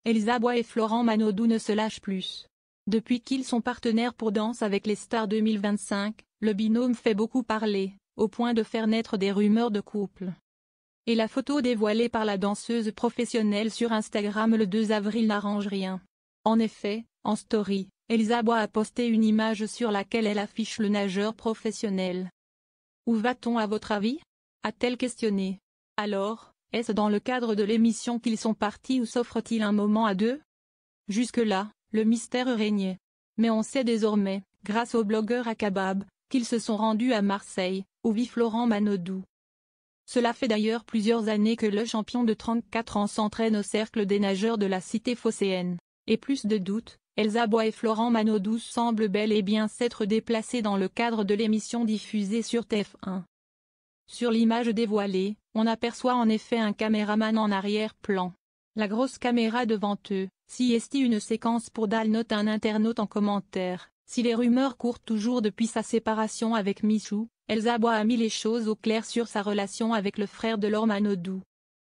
Elsa Bois et Florent Manodou ne se lâchent plus. Depuis qu'ils sont partenaires pour Danse avec les stars 2025, le binôme fait beaucoup parler, au point de faire naître des rumeurs de couple. Et la photo dévoilée par la danseuse professionnelle sur Instagram le 2 avril n'arrange rien. En effet, en story, Elsa Bois a posté une image sur laquelle elle affiche le nageur professionnel. Où va-t-on à votre avis? A-t-elle questionné. Alors, est-ce dans le cadre de l'émission qu'ils sont partis ou s'offrent-ils un moment à deux? Jusque-là, le mystère régnait. Mais on sait désormais, grâce au blogueur Akabab, qu'ils se sont rendus à Marseille, où vit Florent Manodou. Cela fait d'ailleurs plusieurs années que le champion de 34 ans s'entraîne au cercle des nageurs de la cité phocéenne. Et plus de doute, Elsa Bois et Florent Manodou semblent bel et bien s'être déplacés dans le cadre de l'émission diffusée sur TF1. Sur l'image dévoilée, on aperçoit en effet un caméraman en arrière-plan. La grosse caméra devant eux. Si est une séquence pour dalle, note un internaute en commentaire. Si les rumeurs courent toujours depuis sa séparation avec Michou, Elsa Bois a mis les choses au clair sur sa relation avec le frère de Laure Manodou.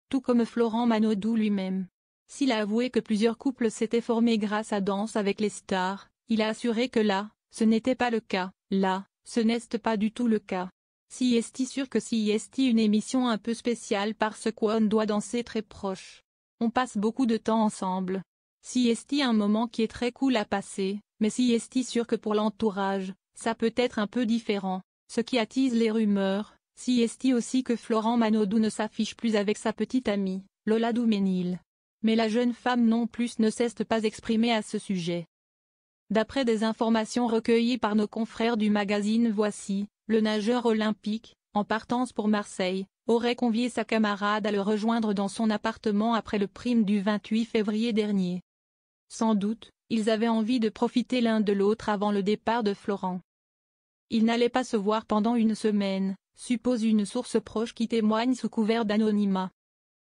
Tout comme Florent Manodou lui-même. S'il a avoué que plusieurs couples s'étaient formés grâce à Danse avec les stars, il a assuré que là, ce n'était pas le cas. Là, ce n'est pas du tout le cas. Si est sûr que si est une émission un peu spéciale parce qu'on doit danser très proche. On passe beaucoup de temps ensemble. Si est un moment qui est très cool à passer, mais si est sûr que pour l'entourage, ça peut être un peu différent, ce qui attise les rumeurs. Si est aussi que Florent Manodou ne s'affiche plus avec sa petite amie, Lola Duménil. Mais la jeune femme non plus ne cesse de pas exprimer à ce sujet. D'après des informations recueillies par nos confrères du magazine Voici, le nageur olympique, en partance pour Marseille, aurait convié sa camarade à le rejoindre dans son appartement après le prime du 28 février dernier. Sans doute, ils avaient envie de profiter l'un de l'autre avant le départ de Florent. Ils n'allaient pas se voir pendant une semaine, suppose une source proche qui témoigne sous couvert d'anonymat.